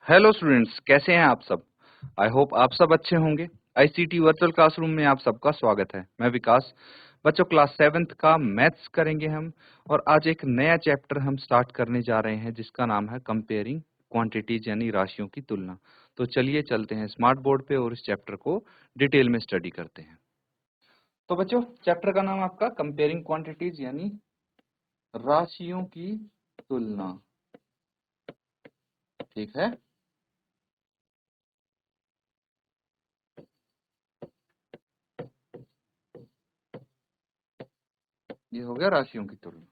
Hello students, कैसे हैं आप सब। आई होप आप सब अच्छे होंगे। आईसीटी वर्चुअल क्लासरूम में आप सबका स्वागत है। मैं विकास। बच्चों, क्लास 7th का मैथ्स करेंगे हम, और आज एक नया चैप्टर हम स्टार्ट करने जा रहे हैं जिसका नाम है कंपेयरिंग क्वांटिटीज, यानी राशियों की तुलना। तो चलिए चलते हैं स्मार्ट बोर्ड पे और इस चैप्टर को डिटेल में स्टडी करते हैं। तो बच्चों, चैप्टर का नाम आपका कंपेयरिंग क्वांटिटीज यानी राशियों की तुलना, ठीक है। ये हो गया राशियों की तुलना।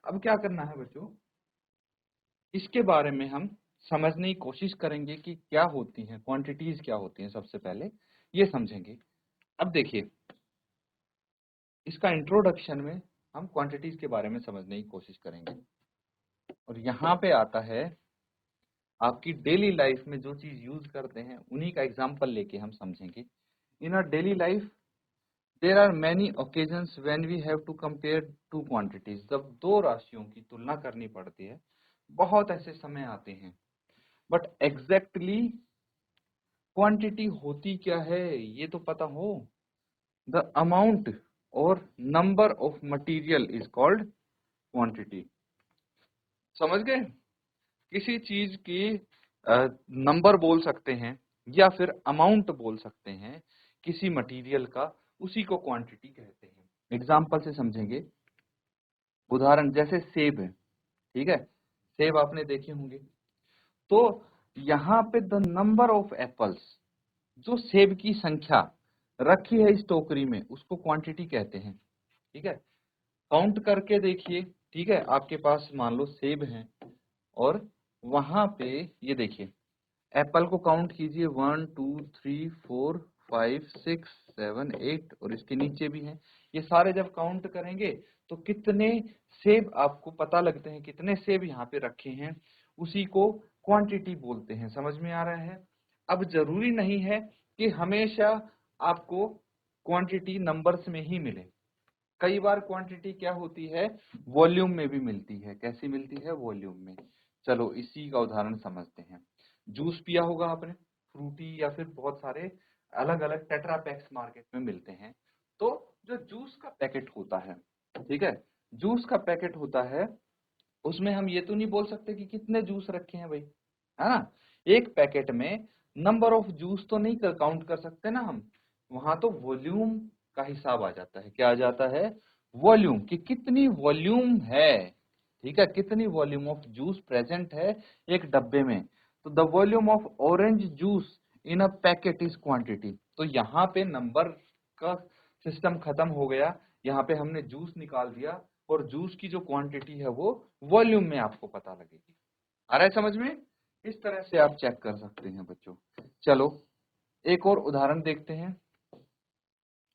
अब क्या करना है बच्चों, इसके बारे में हम समझने की कोशिश करेंगे कि क्या होती हैं क्वांटिटीज, क्या होती हैं। सबसे पहले ये समझेंगे। अब देखिए, इसका इंट्रोडक्शन में हम क्वांटिटीज के बारे में समझने की कोशिश करेंगे, और यहाँ पे आता है आपकी डेली लाइफ में जो चीज यूज करते हैं उन्हीं का एग्जाम्पल लेके हम समझेंगे। In our daily life there are many occasions when we have to compare two quantities. जब दो राशियों की तुलना करनी पड़ती है, बहुत ऐसे समय आते हैं। बट एग्जैक्टली क्वांटिटी होती क्या है ये तो पता हो। द अमाउंट और number of material is called quantity. समझ गए। किसी चीज की नंबर बोल सकते हैं या फिर अमाउंट बोल सकते हैं किसी मटेरियल का, उसी को क्वांटिटी कहते हैं। एग्जाम्पल से समझेंगे। उदाहरण जैसे सेब है, ठीक है। सेब आपने देखे होंगे। तो यहाँ पे द नंबर ऑफ एप्पल्स, जो सेब की संख्या रखी है इस टोकरी में, उसको क्वांटिटी कहते हैं, ठीक है। काउंट करके देखिए, ठीक है। आपके पास मान लो सेब हैं, और वहां पे ये देखिए, एप्पल को काउंट कीजिए, 1 2 3 4 5 6 7 8, और इसके नीचे भी हैं। ये सारे जब काउंट करेंगे तो कितने सेब आपको पता लगते हैं, कितने सेब यहाँ पे रखे हैं, उसी को क्वांटिटी बोलते हैं। समझ में आ रहा है। अब जरूरी नहीं है कि हमेशा आपको क्वांटिटी नंबर्स में ही मिले। कई बार क्वांटिटी क्या होती है, वॉल्यूम में भी मिलती है। कैसी मिलती है, वॉल्यूम में। चलो इसी का उदाहरण समझते हैं। जूस पिया होगा आपने, फ्रूटी, या फिर बहुत सारे अलग अलग टेट्रा पैक्स मार्केट में मिलते हैं। तो जो जूस का पैकेट होता है, ठीक है, जूस का पैकेट होता है, उसमें हम ये तो नहीं बोल सकते कि कितने जूस रखे हैं भाई, है ना। एक पैकेट में नंबर ऑफ जूस तो नहीं काउंट कर सकते ना हम। वहां तो वॉल्यूम का हिसाब आ जाता है। क्या आ जाता है, वॉल्यूम, कि कितनी वॉल्यूम है, ठीक है, कितनी वॉल्यूम ऑफ जूस प्रेजेंट है एक डब्बे में। तो the volume of orange juice in a packet is quantity. तो यहाँ पे नंबर का सिस्टम खत्म हो गया। यहाँ पे हमने जूस निकाल दिया, और जूस की जो क्वांटिटी है वो वॉल्यूम में आपको पता लगेगी। आ रहा है समझ में। इस तरह से आप चेक कर सकते हैं बच्चों। चलो एक और उदाहरण देखते हैं।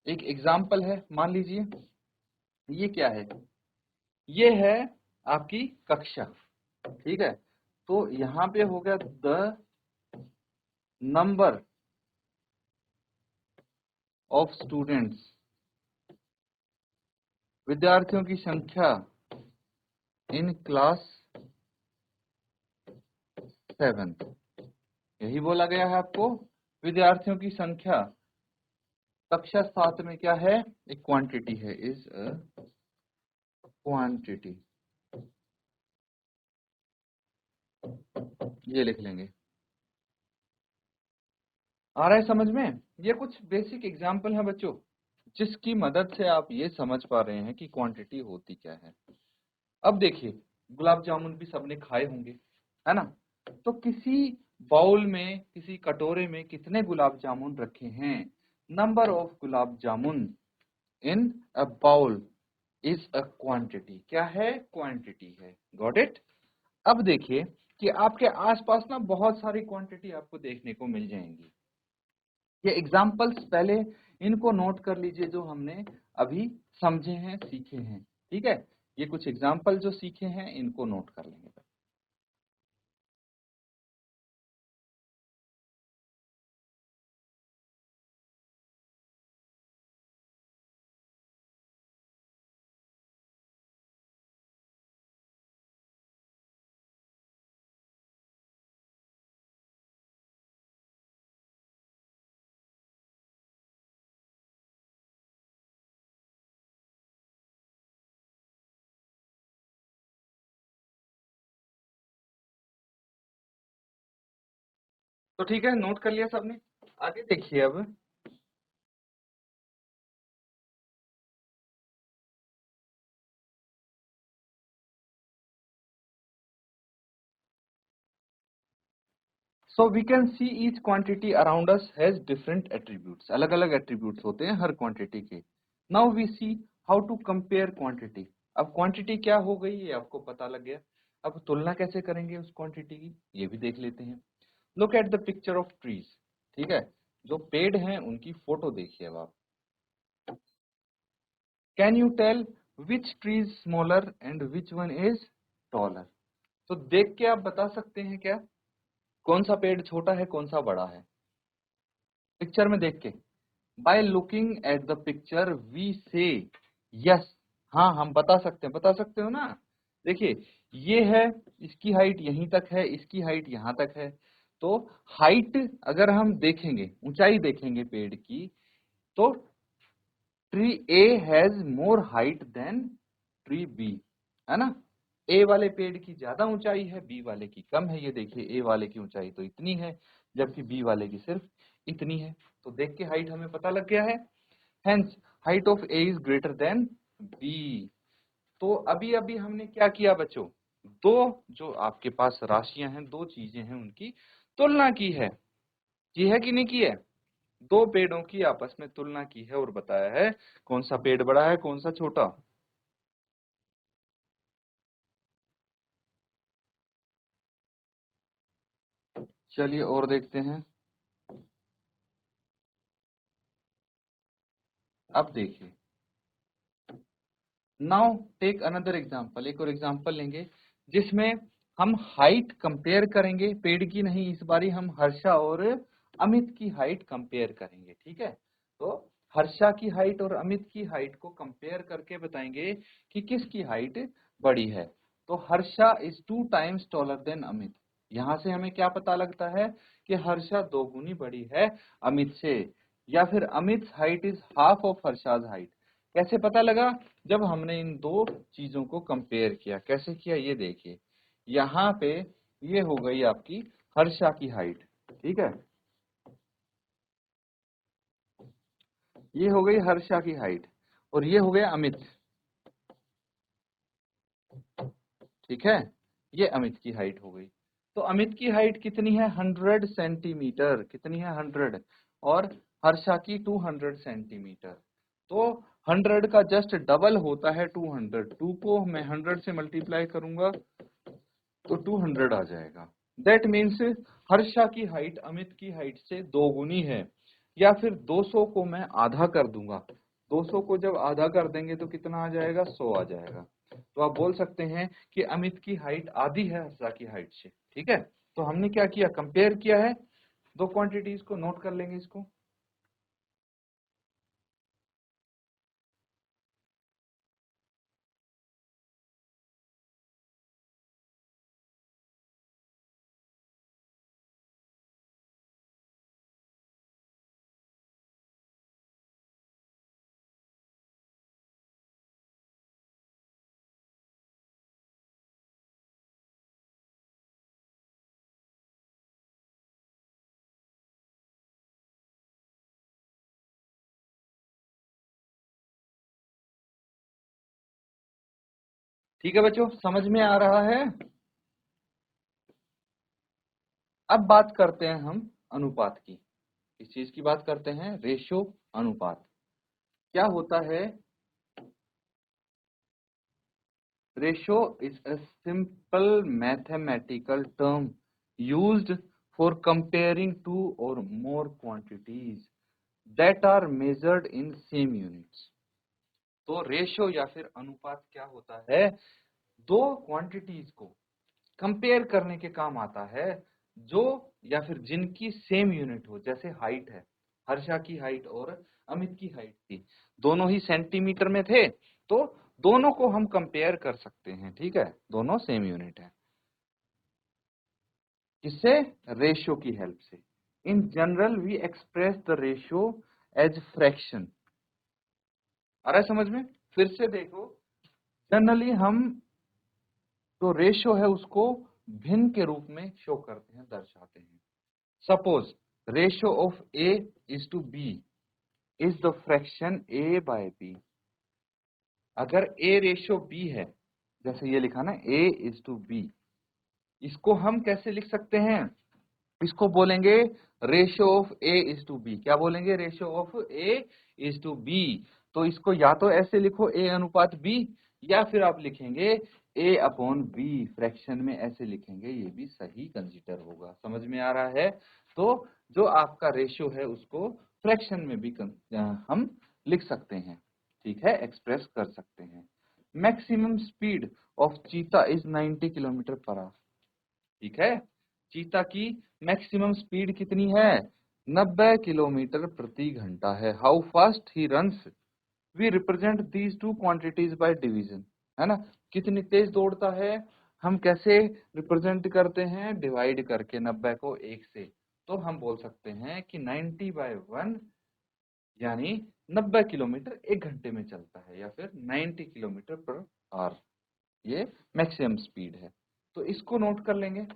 एक एग्जाम्पल है, मान लीजिए ये क्या है, ये है आपकी कक्षा, ठीक है। तो यहाँ पे हो गया द नंबर ऑफ स्टूडेंट्स, विद्यार्थियों की संख्या इन क्लास 7th। यही बोला गया है आपको, विद्यार्थियों की संख्या कक्षा 7 में क्या है, एक क्वांटिटी है, इज अ क्वांटिटी। ये लिख लेंगे। आ रहा है समझ में। ये कुछ बेसिक एग्जाम्पल है बच्चों, जिसकी मदद से आप ये समझ पा रहे हैं कि क्वांटिटी होती क्या है। अब देखिए, गुलाब जामुन भी सबने खाए होंगे, है ना। तो किसी बाउल में, किसी कटोरे में कितने गुलाब जामुन रखे हैं, number of gulab jamun in a bowl is a quantity. क्या है, क्वांटिटी है। Got it. अब देखिए कि आपके आसपास ना बहुत सारी क्वांटिटी आपको देखने को मिल जाएंगी। ये एग्जाम्पल्स पहले इनको नोट कर लीजिए, जो हमने अभी समझे हैं, सीखे हैं, ठीक है। ये कुछ एग्जाम्पल जो सीखे हैं इनको नोट कर लेंगे। तो ठीक है, नोट कर लिया सबने। आगे देखिए अब, so we can see each quantity around us has different attributes, अलग अलग एट्रीब्यूट्स होते हैं हर क्वांटिटी के। Now we see how to compare quantity. अब क्वांटिटी क्या हो गई ये आपको पता लग गया, अब तुलना कैसे करेंगे उस क्वांटिटी की ये भी देख लेते हैं। Look at the picture of trees, ठीक है, जो पेड़ हैं उनकी फोटो देखिए अब आप। Can you tell which tree is smaller and which one is taller? तो देख के आप बता सकते हैं क्या कौन सा पेड़ छोटा है कौन सा बड़ा है, पिक्चर में देख के? By looking at the picture we say yes, हाँ हम बता सकते हैं, बता सकते हो ना। देखिए ये है, इसकी हाइट यहीं तक है, इसकी हाइट यहाँ तक है। तो हाइट अगर हम देखेंगे, ऊंचाई देखेंगे पेड़ की, तो tree A has more height than tree B, है ना। ए वाले पेड़ की ज्यादा ऊंचाई है, बी वाले की कम है। ये देखिए ए वाले की ऊंचाई तो इतनी है, जबकि बी वाले की सिर्फ इतनी है। तो देख के हाइट हमें पता लग गया है। Hence height of A is greater than B. तो अभी अभी हमने क्या किया बच्चों, दो जो आपके पास राशियां हैं, दो चीजें हैं, उनकी तुलना की है। की है कि नहीं की है? दो पेड़ों की आपस में तुलना की है और बताया है कौन सा पेड़ बड़ा है कौन सा छोटा। चलिए और देखते हैं। अब देखिए, नाउ टेक अनदर एग्जांपल, एक और एग्जांपल लेंगे जिसमें हम हाइट कंपेयर करेंगे, पेड़ की नहीं, इस बारी हम हर्षा और अमित की हाइट कंपेयर करेंगे, ठीक है। तो हर्षा की हाइट और अमित की हाइट को कंपेयर करके बताएंगे कि किसकी हाइट बड़ी है। तो Harsha is 2 times taller than Amit. यहां से हमें क्या पता लगता है कि हर्षा 2 गुनी बड़ी है अमित से, या फिर Amit height is half of Harsha's height. कैसे पता लगा? जब हमने इन दो चीजों को कंपेयर किया। कैसे किया ये देखिए, यहाँ पे ये हो गई आपकी हर्षा की हाइट, ठीक है, ये हो गई हर्षा की हाइट, और ये हो गया अमित, ठीक है, ये अमित की हाइट हो गई। तो अमित की हाइट कितनी है? 100 सेंटीमीटर, कितनी है? 100, और हर्षा की 200 सेंटीमीटर। तो 100 का जस्ट डबल होता है 200, 2 को मैं 100 से मल्टीप्लाई करूंगा तो 200 आ जाएगा। दैट मीन्स हर्षा की हाइट अमित की हाइट से 2 गुनी है। या फिर 200 को मैं आधा कर दूंगा, 200 को जब आधा कर देंगे तो कितना आ जाएगा? 100 आ जाएगा। तो आप बोल सकते हैं कि अमित की हाइट आधी है हर्षा की हाइट से, ठीक है। तो हमने क्या किया? कंपेयर किया है दो क्वांटिटीज को, नोट कर लेंगे इसको। ठीक है बच्चों, समझ में आ रहा है? अब बात करते हैं हम अनुपात की। इस चीज की बात करते हैं, रेशो, अनुपात क्या होता है? Ratio is a simple mathematical term used for comparing two or more quantities that are measured in same units. तो रेशो या फिर अनुपात क्या होता है? दो क्वांटिटीज को कंपेयर करने के काम आता है, जो या फिर जिनकी सेम यूनिट हो। जैसे हाइट है, हर्षा की हाइट और अमित की हाइट थी, दोनों ही सेंटीमीटर में थे, तो दोनों को हम कंपेयर कर सकते हैं, ठीक है, दोनों सेम यूनिट है। किससे? रेशियो की हेल्प से। In general we express the ratio as fraction. आ रहा है समझ में? फिर से देखो, जनरली हम जो रेशियो है उसको भिन्न के रूप में शो करते हैं, दर्शाते हैं। Suppose ratio of A is to B is the fraction A by B। अगर A रेशियो B है, जैसे ये लिखा ना A इज टू B, इसको हम कैसे लिख सकते हैं? इसको बोलेंगे ratio of A is to B। क्या बोलेंगे? Ratio of A is to B। तो इसको या तो ऐसे लिखो A अनुपात B, या फिर आप लिखेंगे A अपॉन B, फ्रैक्शन में ऐसे लिखेंगे, ये भी सही कंसीडर होगा। समझ में आ रहा है? तो जो आपका रेशियो है उसको फ्रैक्शन में भी हम लिख सकते हैं, ठीक है, एक्सप्रेस कर सकते हैं। मैक्सिमम स्पीड ऑफ चीता इज 90 किलोमीटर पर आवर। ठीक है, चीता की मैक्सिमम स्पीड कितनी है? 90 किलोमीटर प्रति घंटा है। How fast he runs, we represent these two quantities by division, है ना? कितनी तेज दौड़ता है हम कैसे रिप्रेजेंट करते हैं? डिवाइड करके 90 को 1 से। तो हम बोल सकते हैं कि 90/1 यानी 90 किलोमीटर 1 घंटे में चलता है, या फिर 90 किलोमीटर पर आवर, ये मैक्सिमम स्पीड है। तो इसको नोट कर लेंगे।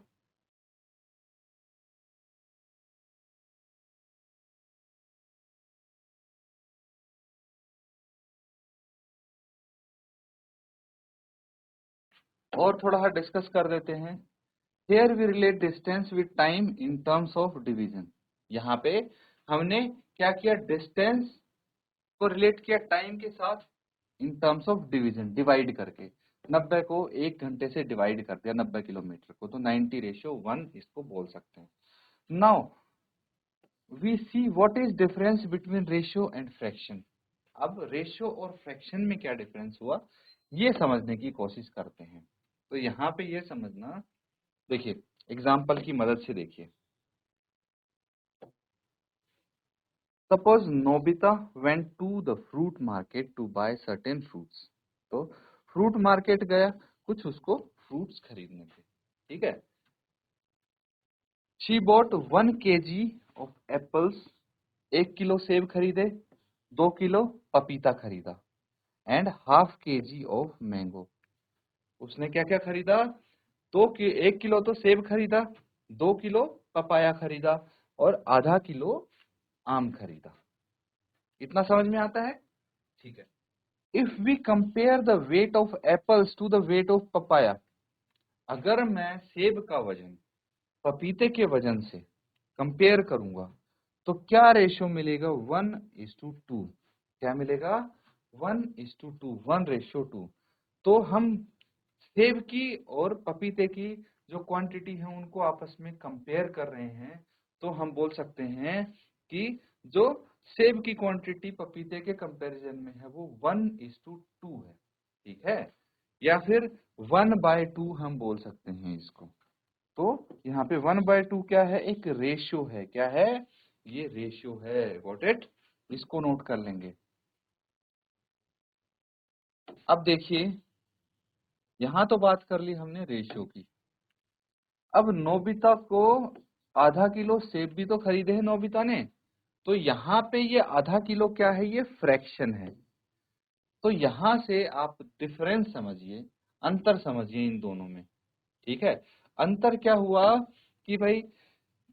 और थोड़ा डिस्कस कर देते हैं। Here we relate distance with time in terms of division। यहाँ पे हमने क्या किया? डिस्टेंस को रिलेट किया टाइम के साथ in terms of division, divide करके। 90 को 1 घंटे से डिवाइड कर दिया, 90 किलोमीटर को, तो 90/1 इसको बोल सकते हैं। Now we see what is difference between ratio and fraction. अब रेशियो और फ्रैक्शन में क्या डिफरेंस हुआ, ये समझने की कोशिश करते हैं। तो यहाँ पे ये समझना, देखिए एग्जाम्पल की मदद से देखिए। Suppose Nobita went to the fruit market to buy certain fruits. तो फ्रूट मार्केट गया, कुछ उसको फ्रूट्स खरीदने थे, ठीक है। She bought 1 kg of apples, 1 kilo सेब खरीदे, 2 किलो पपीता खरीदा, and half kg of mango. उसने क्या क्या खरीदा? 1 किलो तो सेब खरीदा, 2 किलो पपाया खरीदा, और आधा किलो आम खरीदा। इतना समझ में आता है? ठीक है। If we compare the weight of apples to the weight of papaya, अगर मैं सेब का वजन पपीते के वजन से कंपेयर करूंगा तो क्या रेशियो मिलेगा? 1:2। क्या मिलेगा? 1:2, 1:2। तो हम सेब की और पपीते की जो क्वांटिटी है उनको आपस में कंपेयर कर रहे हैं, तो हम बोल सकते हैं कि जो सेब की क्वांटिटी पपीते के कंपैरिजन में है वो 1:2 है, ठीक है, या फिर 1/2 हम बोल सकते हैं इसको। तो यहाँ पे 1/2 क्या है? एक रेशियो है। क्या है? ये रेशियो है। Got it? इसको नोट कर लेंगे। अब देखिए, यहां तो बात कर ली हमने रेशियो की। अब नोबिता को आधा किलो सेब भी तो खरीदे हैं नोबिता ने, तो यहाँ पे ये आधा किलो क्या है? ये फ्रैक्शन है। तो यहां से आप डिफरेंस समझिए, अंतर समझिए इन दोनों में, ठीक है। अंतर क्या हुआ कि भाई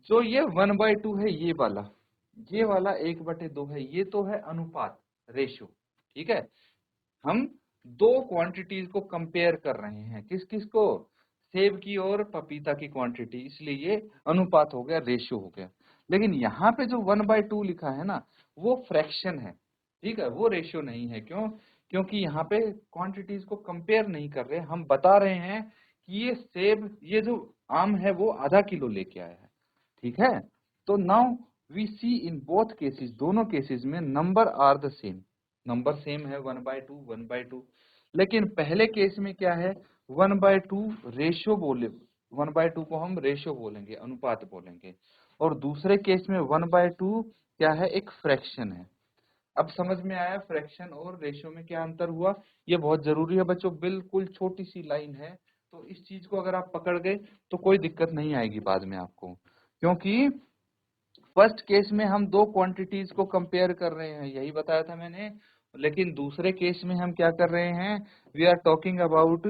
जो ये 1/2 है, ये वाला 1/2 है, ये तो है अनुपात, रेशियो, ठीक है। हम दो क्वांटिटीज को कंपेयर कर रहे हैं, किस किस को? सेब की और पपीता की क्वांटिटी, इसलिए ये अनुपात हो गया, रेशियो हो गया। लेकिन यहाँ पे जो 1/2 लिखा है ना, वो फ्रैक्शन है, ठीक है, वो रेशियो नहीं है। क्यों? क्योंकि यहाँ पे क्वांटिटीज को कंपेयर नहीं कर रहे, हम बता रहे हैं कि ये सेब, ये जो आम है वो आधा किलो लेके आया है, ठीक है। तो now we see in both cases, दोनों केसेस में number are the same, number same है 1/2, 1/2। लेकिन पहले केस में क्या है? 1/2 रेशियो बोले, 1/2 को हम रेशियो बोलेंगे, अनुपात बोलेंगे, और दूसरे केस में 1/2 क्या है? एक फ्रैक्शन है। अब समझ में आया फ्रैक्शन और रेशियो में क्या अंतर हुआ? ये बहुत जरूरी है बच्चों, बिल्कुल छोटी सी लाइन है, तो इस चीज को अगर आप पकड़ गए तो कोई दिक्कत नहीं आएगी बाद में आपको। क्योंकि फर्स्ट केस में हम दो क्वांटिटीज को कंपेयर कर रहे हैं, यही बताया था मैंने। लेकिन दूसरे केस में हम क्या कर रहे हैं? We are talking about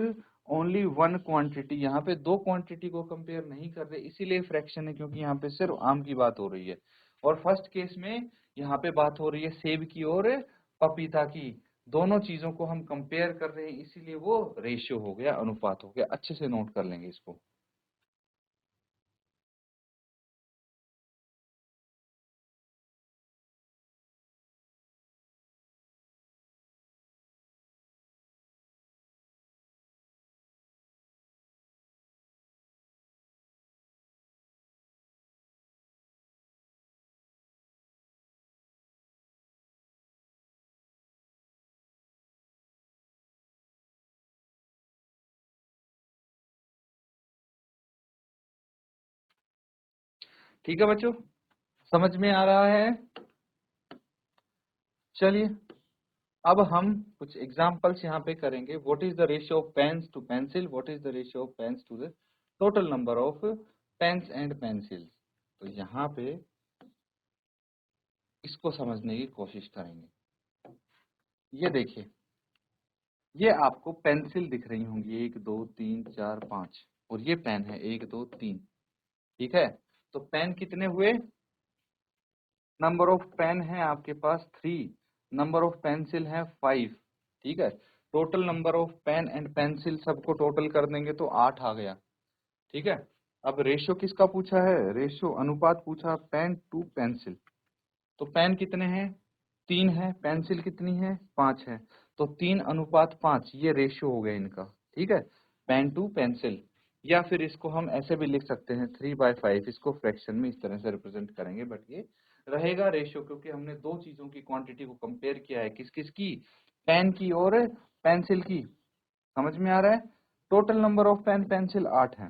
only one quantity, यहाँ पे दो क्वांटिटी को कंपेयर नहीं कर रहे, इसीलिए फ्रैक्शन है, क्योंकि यहाँ पे सिर्फ आम की बात हो रही है। और फर्स्ट केस में यहाँ पे बात हो रही है सेब की और पपीता की, दोनों चीजों को हम कंपेयर कर रहे हैं, इसीलिए वो रेशियो हो गया, अनुपात हो गया। अच्छे से नोट कर लेंगे इसको। ठीक है बच्चों, समझ में आ रहा है? चलिए अब हम कुछ एग्जांपल्स यहाँ पे करेंगे। What is the ratio of pens to pencil, what is the ratio of pens to the total number of pens and pencils. तो यहाँ पे इसको समझने की कोशिश करेंगे। ये देखिए, ये आपको पेंसिल दिख रही होंगी, 1 2 3 4 5, और ये पेन है 1 2 3। ठीक है, तो पेन कितने हुए? नंबर ऑफ पेन है आपके पास 3, नंबर ऑफ पेंसिल है 5। ठीक है, total number of pen and pencil सबको टोटल कर देंगे तो 8 आ गया। ठीक है, अब रेशियो किसका पूछा है? रेशियो, अनुपात पूछा पेन टू पेंसिल। तो पेन कितने हैं? 3 है। पेंसिल कितनी है? 5 है। तो 3:5 ये रेशियो हो गया इनका। ठीक है, पेन टू पेंसिल। या फिर इसको हम ऐसे भी लिख सकते हैं 3/5, इसको फ्रैक्शन में इस तरह से रिप्रेजेंट करेंगे, बट ये रहेगा रेशियो, क्योंकि हमने दो चीजों की क्वांटिटी को कंपेयर किया है। किस किस की? पेन की और पेंसिल की। समझ में आ रहा है? Total number of pen pencil 8 है,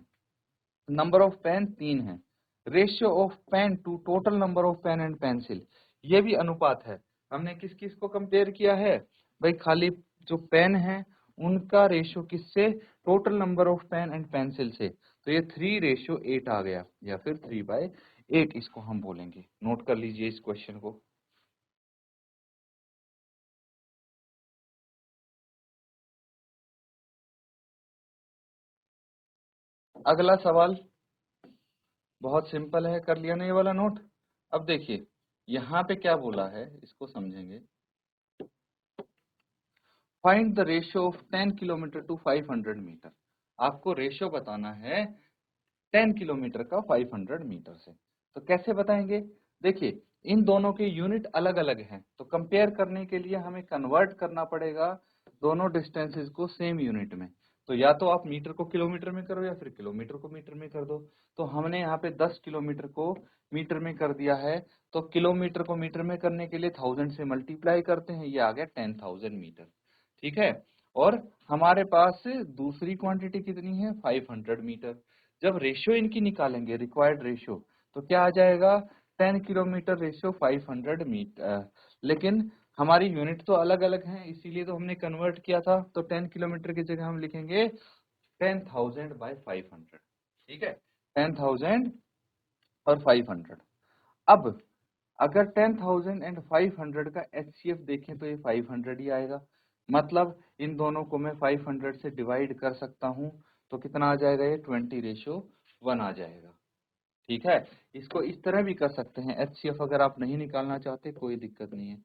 नंबर ऑफ पेन 3 है। Ratio of pen to total number of pen and pencil, ये भी अनुपात है। हमने किस किस को कंपेयर किया है भाई? खाली जो पेन है उनका रेशियो किससे? Total number of pen and pencil से। तो ये 3:8 आ गया, या फिर 3/8 इसको हम बोलेंगे। नोट कर लीजिए इस क्वेश्चन को। अगला सवाल बहुत सिंपल है, कर लिया ना ये वाला नोट? अब देखिए यहाँ पे क्या बोला है, इसको समझेंगे। Find the ratio of 10 kilometres to 500 metres. आपको रेशियो बताना है 10 किलोमीटर का 500 मीटर से। तो कैसे बताएंगे? देखिए इन दोनों के यूनिट अलग अलग हैं, तो कंपेयर करने के लिए हमें कन्वर्ट करना पड़ेगा दोनों डिस्टेंसेस को सेम यूनिट में। तो या तो आप मीटर को किलोमीटर में करो, या फिर किलोमीटर को मीटर में कर दो। तो हमने यहाँ पे 10 किलोमीटर को मीटर में कर दिया है, तो किलोमीटर को मीटर में करने के लिए 1000 से मल्टीप्लाई करते हैं, ये आ गया 10,000 मीटर। ठीक है, और हमारे पास दूसरी क्वांटिटी कितनी है? 500 मीटर। जब रेशियो इनकी निकालेंगे, रिक्वायर्ड रेशियो, तो क्या आ जाएगा? 10 किलोमीटर रेशियो 500 मीटर। लेकिन हमारी यूनिट तो अलग अलग हैं, इसीलिए तो हमने कन्वर्ट किया था। तो 10 किलोमीटर की जगह हम लिखेंगे 10,000/500। ठीक है, 10,000 और 500। अब अगर 10,000 एंड 500 का HCF देखें तो ये 500 ही आएगा। मतलब इन दोनों को मैं 500 से डिवाइड कर सकता हूं, तो कितना आ जाएगा? ये 20:1 आ जाएगा। ठीक है, इसको इस तरह भी कर सकते हैं। HCF अगर आप नहीं निकालना चाहते कोई दिक्कत नहीं है।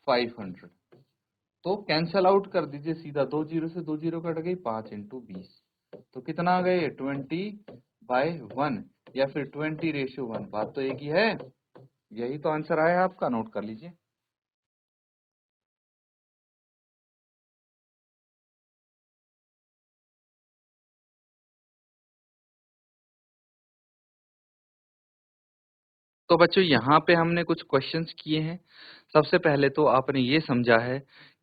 500 तो कैंसल आउट कर दीजिए सीधा, 2 जीरो से 2 जीरो कट गई, 5 × 20, तो कितना आ गए? 20/1, या फिर 20:1। बात तो एक ही है, यही तो आंसर आया आपका। नोट कर लीजिए। तो बच्चों यहाँ पे हमने कुछ क्वेश्चंस किए हैं। सबसे पहले तो आपने ये समझा है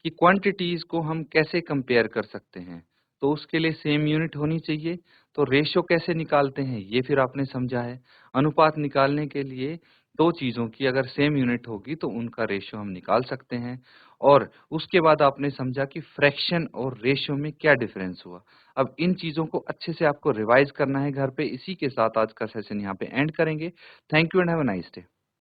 कि क्वांटिटीज को हम कैसे कंपेयर कर सकते हैं, तो उसके लिए सेम यूनिट होनी चाहिए। तो रेशो कैसे निकालते हैं ये फिर आपने समझा है। अनुपात निकालने के लिए दो चीजों की अगर सेम यूनिट होगी तो उनका रेशो हम निकाल सकते हैं। और उसके बाद आपने समझा कि फ्रैक्शन और रेशो में क्या डिफरेंस हुआ। अब इन चीजों को अच्छे से आपको रिवाइज करना है घर पे। इसी के साथ आज का सेशन यहाँ पे एंड करेंगे। Thank you and have a nice day.